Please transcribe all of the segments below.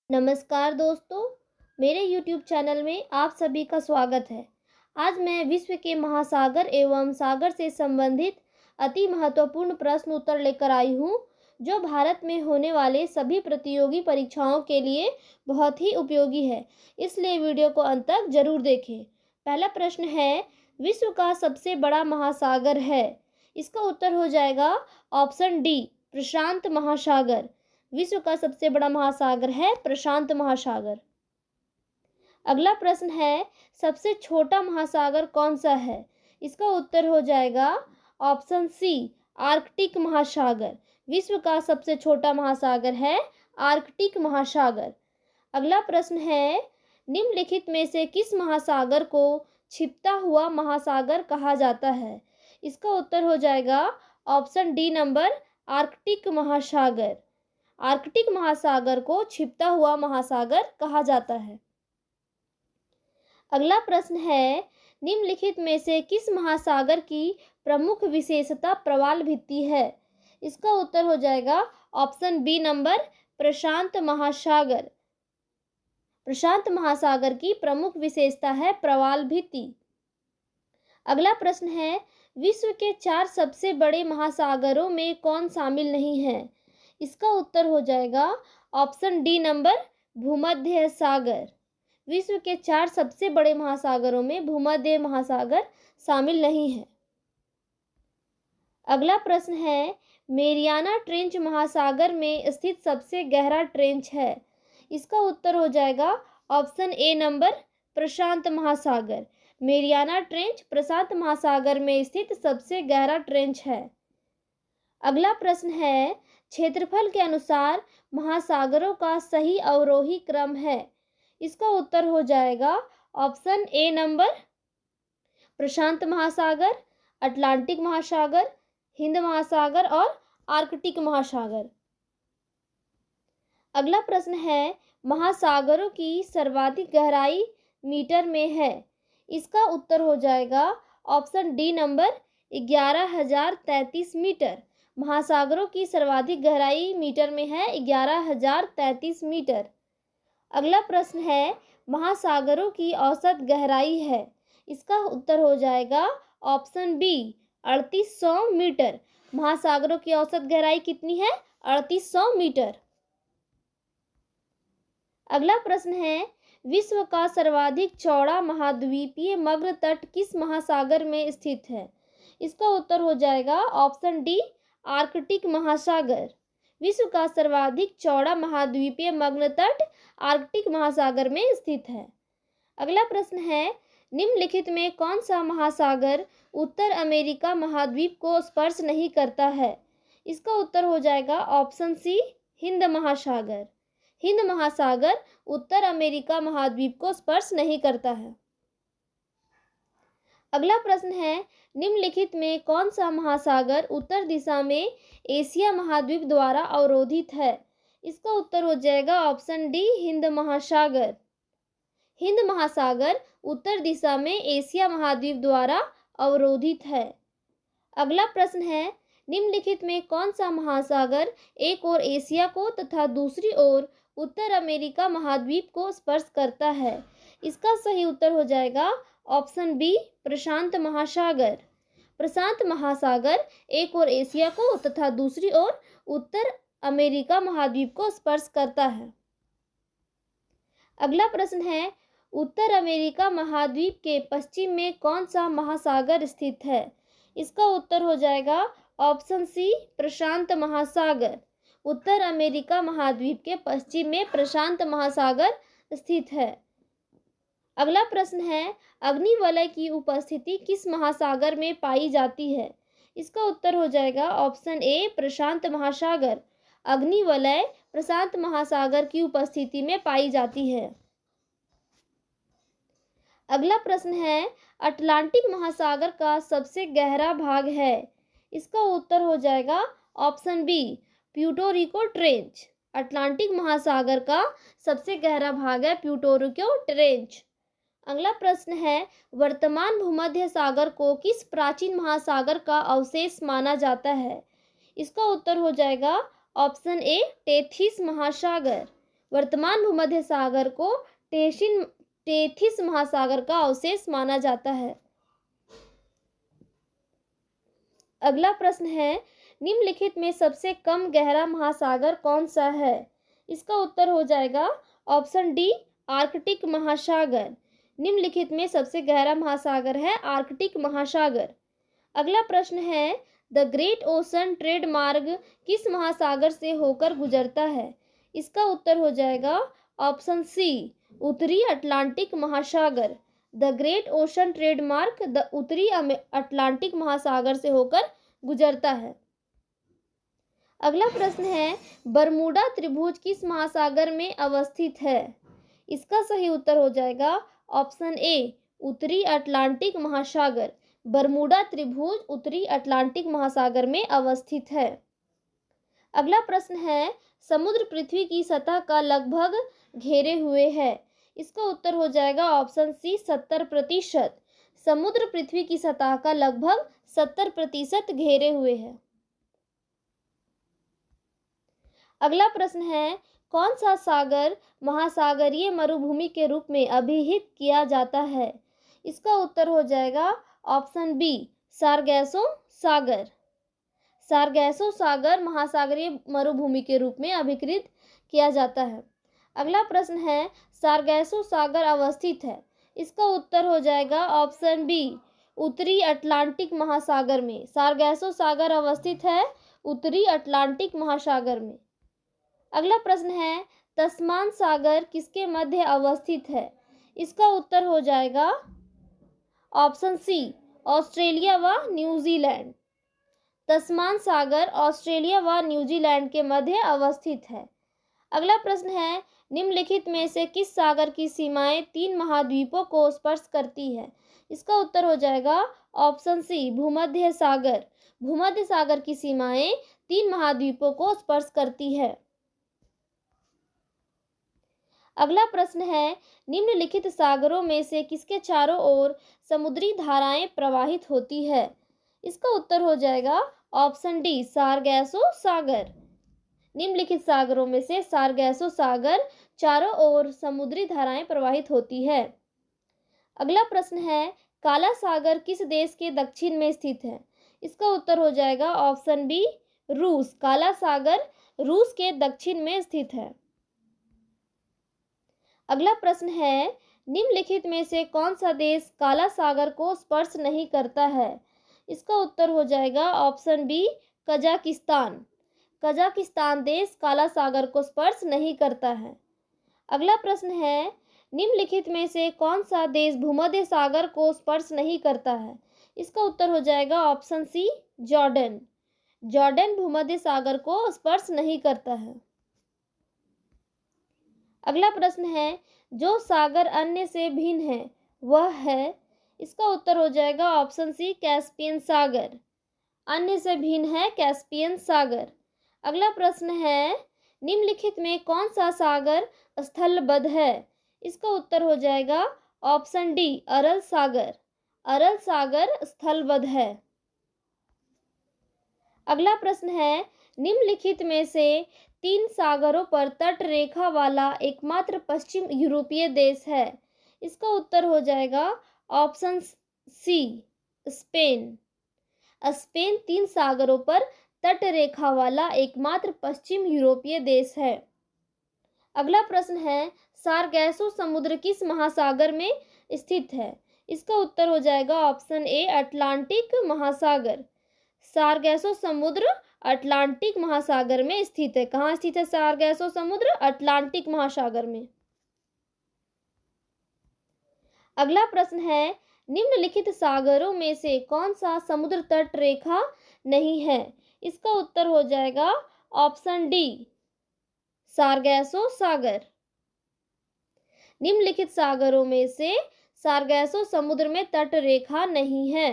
नमस्कार दोस्तों, मेरे YouTube चैनल में आप सभी का स्वागत है। आज मैं विश्व के महासागर एवं सागर से संबंधित अति महत्वपूर्ण प्रश्न उत्तर लेकर आई हूँ, जो भारत में होने वाले सभी प्रतियोगी परीक्षाओं के लिए बहुत ही उपयोगी है। इसलिए वीडियो को अंत तक जरूर देखें। पहला प्रश्न है, विश्व का सबसे बड़ा महासागर है? इसका उत्तर हो जाएगा ऑप्शन डी, प्रशांत महासागर। विश्व का सबसे बड़ा महासागर है प्रशांत महासागर। अगला प्रश्न है, सबसे छोटा महासागर कौन सा है? इसका उत्तर हो जाएगा ऑप्शन सी, आर्कटिक महासागर। विश्व का सबसे छोटा महासागर है आर्कटिक महासागर। अगला प्रश्न है, निम्नलिखित में से किस महासागर को छिपता हुआ महासागर कहा जाता है? इसका उत्तर हो जाएगा ऑप्शन डी नंबर, आर्कटिक महासागर। आर्कटिक महासागर को छिपता हुआ महासागर कहा जाता है। अगला प्रश्न है, निम्नलिखित में से किस महासागर की प्रमुख विशेषता प्रवाल भित्ति है? इसका उत्तर हो जाएगा ऑप्शन बी नंबर, प्रशांत महासागर। प्रशांत महासागर की प्रमुख विशेषता है प्रवाल भित्ति। अगला प्रश्न है, विश्व के 4 सबसे बड़े महासागरों में कौन शामिल नहीं है? इसका उत्तर हो जाएगा ऑप्शन डी नंबर, भूमध्य सागर। विश्व के 4 सबसे बड़े महासागरों में भूमध्य महासागर शामिल नहीं है। अगला प्रश्न है, मेरियाना ट्रेंच महासागर में स्थित सबसे गहरा ट्रेंच है? इसका उत्तर हो जाएगा ऑप्शन ए नंबर, प्रशांत महासागर। मेरियाना ट्रेंच प्रशांत महासागर में स्थित सबसे गहरा ट्रेंच है। अगला प्रश्न है, क्षेत्रफल के अनुसार महासागरों का सही अवरोही क्रम है? इसका उत्तर हो जाएगा ऑप्शन ए नंबर, प्रशांत महासागर, अटलांटिक महासागर, हिंद महासागर और आर्कटिक महासागर। अगला प्रश्न है, महासागरों की सर्वाधिक गहराई मीटर में है? इसका उत्तर हो जाएगा ऑप्शन डी नंबर, 11,033 मीटर। महासागरों की सर्वाधिक गहराई मीटर में है 11,033 मीटर। अगला प्रश्न है, महासागरों की औसत गहराई है? इसका उत्तर हो जाएगा ऑप्शन बी, 3800 मीटर। महासागरों की औसत गहराई कितनी है? 3800 मीटर। अगला प्रश्न है, विश्व का सर्वाधिक चौड़ा महाद्वीपीय मग्न तट किस महासागर में स्थित है? इसका उत्तर हो जाएगा ऑप्शन डी, आर्कटिक महासागर। विश्व का सर्वाधिक चौड़ा महाद्वीपीय मग्न तट आर्कटिक महासागर में स्थित है। अगला प्रश्न है, निम्नलिखित में कौन सा महासागर उत्तर अमेरिका महाद्वीप को स्पर्श नहीं करता है? इसका उत्तर हो जाएगा ऑप्शन सी, हिंद महासागर। हिंद महासागर उत्तर अमेरिका महाद्वीप को स्पर्श नहीं करता है। अगला प्रश्न है, निम्नलिखित में कौन सा महासागर उत्तर दिशा में एशिया महाद्वीप द्वारा अवरोधित है? इसका उत्तर हो जाएगा ऑप्शन डी, हिंद महासागर। हिंद महासागर उत्तर दिशा में एशिया महाद्वीप द्वारा अवरोधित है। अगला प्रश्न है, निम्नलिखित में कौन सा महासागर एक ओर एशिया को तथा दूसरी ओर उत्तर अमेरिका महाद्वीप को स्पर्श करता है? इसका सही उत्तर हो जाएगा ऑप्शन बी, प्रशांत महासागर। प्रशांत महासागर एक ओर एशिया को तथा दूसरी ओर उत्तर अमेरिका महाद्वीप को स्पर्श करता है। अगला प्रश्न है, उत्तर अमेरिका महाद्वीप के पश्चिम में कौन सा महासागर स्थित है? इसका उत्तर हो जाएगा ऑप्शन सी, प्रशांत महासागर। उत्तर अमेरिका महाद्वीप के पश्चिम में प्रशांत महासागर स्थित है। अगला प्रश्न है, अग्निवलय की उपस्थिति किस महासागर में पाई जाती है? इसका उत्तर हो जाएगा ऑप्शन ए, प्रशांत महासागर। अग्निवलय प्रशांत महासागर की उपस्थिति में पाई जाती है। अगला प्रश्न है, अटलांटिक महासागर का सबसे गहरा भाग है? इसका उत्तर हो जाएगा option B, Puerto Rico trench. Atlantic महासागर का सबसे गहरा भाग है प्यूर्टो रिको ट्रेंच। अगला प्रश्न है, वर्तमान भूमध्य सागर को किस प्राचीन महासागर का अवशेष माना जाता है? इसका उत्तर हो जाएगा ऑप्शन ए, टेथिस महासागर। वर्तमान भूमध्य सागर को टेथिस महासागर का अवशेष माना जाता है। अगला प्रश्न है, निम्नलिखित में सबसे कम गहरा महासागर कौन सा है? इसका उत्तर हो जाएगा ऑप्शन डी, आर्कटिक महासागर। निम्नलिखित में सबसे गहरा महासागर है आर्कटिक महासागर। अगला प्रश्न है, द ग्रेट ओशन ट्रेड मार्ग किस महासागर से होकर गुजरता है? इसका उत्तर हो जाएगा ऑप्शन सी, उत्तरी अटलांटिक महासागर। द ग्रेट ओशन ट्रेड मार्ग द उत्तरी अटलांटिक महासागर से होकर गुजरता है। अगला प्रश्न है, बरमूडा त्रिभुज किस महासागर में अवस्थित है? इसका सही उत्तर हो जाएगा ऑप्शन ए, उत्तरी अटलांटिक महासागर। बरमूडा त्रिभुज उत्तरी अटलांटिक महासागर में अवस्थित है। अगला प्रश्न है, समुद्र पृथ्वी की सतह का लगभग घेरे हुए है। इसका उत्तर हो जाएगा ऑप्शन सी, 70%। समुद्र पृथ्वी की सतह का लगभग 70% घेरे हुए है। अगला प्रश्न है, कौन सा सागर महासागरीय मरुभूमि के रूप में अभिहित किया जाता है? इसका उत्तर हो जाएगा ऑप्शन बी, सारगैसो सागर। सारगैसो सागर महासागरीय मरुभूमि के रूप में अभिकृत किया जाता है। अगला प्रश्न है, सारगैसो सागर अवस्थित है। इसका उत्तर हो जाएगा ऑप्शन बी, उत्तरी अटलांटिक महासागर में। सारगैसो सागर अवस्थित है उत्तरी अटलांटिक महासागर में। अगला प्रश्न है, तस्मान सागर किसके मध्य अवस्थित है? इसका उत्तर हो जाएगा ऑप्शन सी, ऑस्ट्रेलिया व न्यूजीलैंड। तस्मान सागर ऑस्ट्रेलिया व न्यूजीलैंड के मध्य अवस्थित है। अगला प्रश्न है, निम्नलिखित में से किस सागर की सीमाएं 3 महाद्वीपों को स्पर्श करती है? इसका उत्तर हो जाएगा ऑप्शन सी, भूमध्य सागर। भूमध्य सागर की सीमाएं 3 महाद्वीपों को स्पर्श करती है। अगला प्रश्न है, निम्नलिखित सागरों में से किसके चारों ओर समुद्री धाराएं प्रवाहित होती है? इसका उत्तर हो जाएगा ऑप्शन डी, सारगैसो सागर। निम्नलिखित सागरों में से सारगैसो सागर चारों ओर समुद्री धाराएं प्रवाहित होती है। अगला प्रश्न है, काला सागर किस देश के दक्षिण में स्थित है? इसका उत्तर हो जाएगा ऑप्शन बी, रूस। काला सागर रूस के दक्षिण में स्थित है। अगला प्रश्न है, निम्नलिखित में से कौन सा देश काला सागर को स्पर्श नहीं करता है? इसका उत्तर हो जाएगा ऑप्शन बी, कजाकिस्तान। कजाकिस्तान देश काला सागर को स्पर्श नहीं करता है। अगला प्रश्न है, निम्नलिखित में से कौन सा देश भूमध्य सागर को स्पर्श नहीं करता है? इसका उत्तर हो जाएगा ऑप्शन सी, जॉर्डन। जॉर्डन भूमध्य सागर को स्पर्श नहीं करता है। अगला प्रश्न है, जो सागर अन्य से भिन्न है वह है? इसका उत्तर हो जाएगा ऑप्शन सी, कैस्पियन सागर। अन्य से भिन्न है कैस्पियन सागर। अगला प्रश्न है, निम्नलिखित में कौन सा सागर स्थलबद्ध है? इसका उत्तर हो जाएगा ऑप्शन डी, अरल सागर। अरल सागर स्थलबद्ध है। अगला प्रश्न है, निम्नलिखित में से 3 सागरों पर तट रेखा वाला एकमात्र पश्चिम यूरोपीय देश है? इसका उत्तर हो जाएगा ऑप्शन सी, स्पेन। स्पेन 3 सागरों पर तट रेखा वाला एकमात्र पश्चिम यूरोपीय देश है। अगला प्रश्न है, सारगैसो समुद्र किस महासागर में स्थित है? इसका उत्तर हो जाएगा ऑप्शन ए, अटलांटिक महासागर। सारगैसो समुद्र अटलांटिक महासागर में स्थित है। कहाँ स्थित है सारगैसो समुद्र? अटलांटिक महासागर में। अगला प्रश्न है, निम्नलिखित सागरों में से कौन सा समुद्र तट रेखा नहीं है? इसका उत्तर हो जाएगा ऑप्शन डी, सारगैसो सागर। निम्नलिखित सागरों में से सारगैसो समुद्र में तट रेखा नहीं है।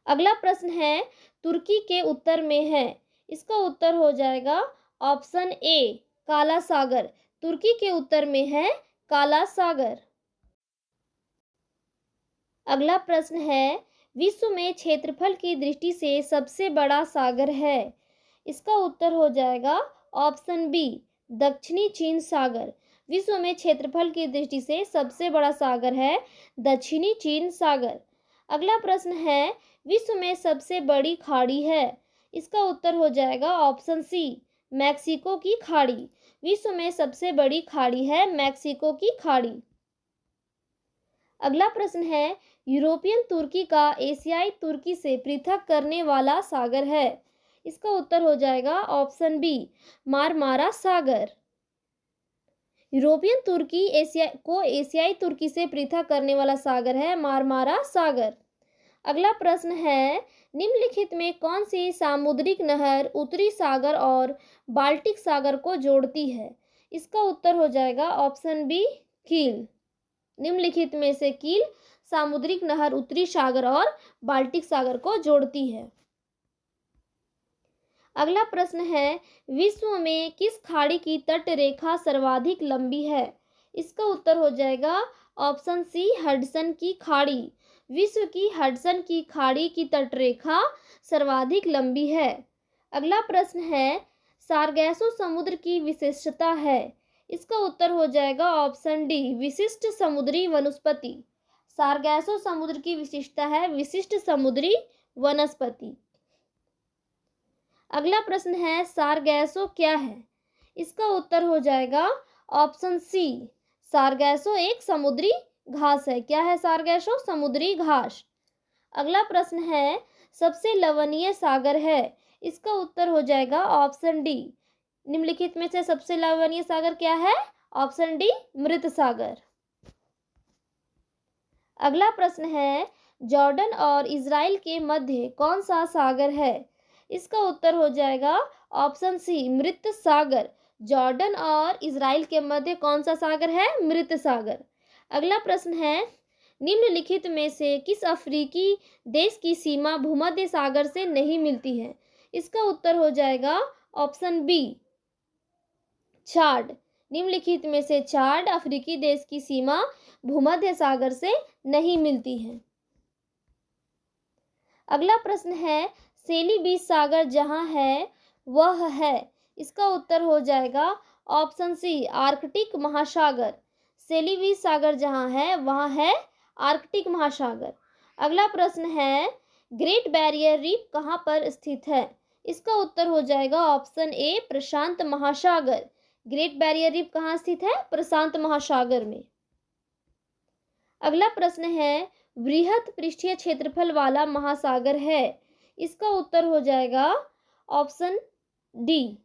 अगला प्रश्न है, तुर्की के उत्तर में है। इसका उत्तर हो जाएगा ऑप्शन ए, काला सागर। तुर्की के उत्तर में है काला सागर। अगला प्रश्न है, विश्व में क्षेत्रफल की दृष्टि से सबसे बड़ा सागर है? इसका उत्तर हो जाएगा ऑप्शन बी, दक्षिणी चीन सागर। विश्व में क्षेत्रफल की दृष्टि से सबसे बड़ा सागर है दक्षिणी चीन सागर। अगला प्रश्न है, विश्व में सबसे बड़ी खाड़ी है। इसका उत्तर हो जाएगा ऑप्शन सी, मैक्सिको की खाड़ी। विश्व में सबसे बड़ी खाड़ी है मैक्सिको की खाड़ी। अगला प्रश्न है, यूरोपियन तुर्की का एशियाई तुर्की से पृथक करने वाला सागर है। इसका उत्तर हो जाएगा ऑप्शन बी, मारमारा सागर। यूरोपियन तुर्की एशियाई तुर्की से पृथक करने वाला सागर है मारमारा सागर। अगला प्रश्न है, निम्नलिखित में कौन सी सामुद्रिक नहर उत्तरी सागर और बाल्टिक सागर को जोड़ती है। इसका उत्तर हो जाएगा ऑप्शन बी, कील। निम्नलिखित में से कील सामुद्रिक नहर उत्तरी सागर और बाल्टिक सागर को जोड़ती है। अगला प्रश्न है, विश्व में किस खाड़ी की तट रेखा सर्वाधिक लंबी है। इसका उत्तर हो जाएगा ऑप्शन सी, हडसन की खाड़ी। विश्व की हडसन की खाड़ी की तट रेखा सर्वाधिक लंबी है। अगला प्रश्न है, सारगैसो समुद्र की विशेषता है। इसका उत्तर हो जाएगा ऑप्शन डी, विशिष्ट समुद्री वनस्पति। सारगैसो समुद्र की विशेषता है विशिष्ट समुद्री वनस्पति। अगला प्रश्न है, सारगैसो क्या है। इसका उत्तर हो जाएगा ऑप्शन सी, सारगैसो एक समुद्री घास है। क्या है सारगैसो? समुद्री घास। अगला प्रश्न है, सबसे लवणीय सागर है। इसका उत्तर हो जाएगा ऑप्शन डी, निम्नलिखित में से सबसे लवणीय सागर क्या है? ऑप्शन डी, मृत सागर। अगला प्रश्न है, जॉर्डन और इजराइल के मध्य कौन सा सागर है। इसका उत्तर हो जाएगा ऑप्शन सी, मृत सागर। जॉर्डन और इजराइल के मध्य कौन सा सागर है? मृत सागर। अगला प्रश्न है, निम्नलिखित में से किस अफ्रीकी देश की सीमा भूमध्य सागर से नहीं मिलती है। इसका उत्तर हो जाएगा ऑप्शन बी, चाड। निम्नलिखित में से चाड अफ्रीकी देश की सीमा भूमध्य सागर से नहीं मिलती है। अगला प्रश्न है, सेलिबीस सागर जहां है वह है। इसका उत्तर हो जाएगा ऑप्शन सी, आर्कटिक महासागर। सेलिबीस सागर जहां है वहां है आर्कटिक महासागर। अगला प्रश्न है, ग्रेट बैरियर रीफ कहां पर स्थित है। इसका उत्तर हो जाएगा ऑप्शन ए, प्रशांत महासागर। ग्रेट बैरियर रीफ कहां स्थित है? प्रशांत महासागर में। अगला प्रश्न है, वृहत पृष्ठीय क्षेत्रफल वाला महासागर है। इसका उत्तर हो जाएगा ऑप्शन डी,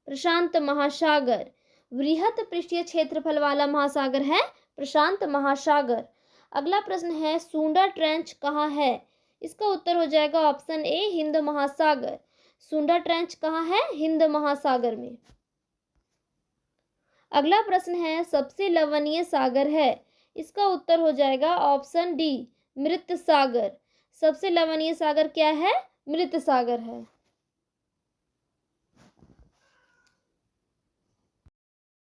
प्रशांत महासागर। वृहत पृष्ठीय क्षेत्रफल वाला महासागर है प्रशांत महासागर। अगला प्रश्न है, सुंडा ट्रेंच कहाँ है। इसका उत्तर हो जाएगा ऑप्शन ए, हिंद महासागर। सुंडा ट्रेंच कहाँ है? हिंद महासागर में। अगला प्रश्न है, सबसे लवणीय सागर है। इसका उत्तर हो जाएगा ऑप्शन डी, मृत सागर। सबसे लवणीय सागर क्या है? मृत सागर है।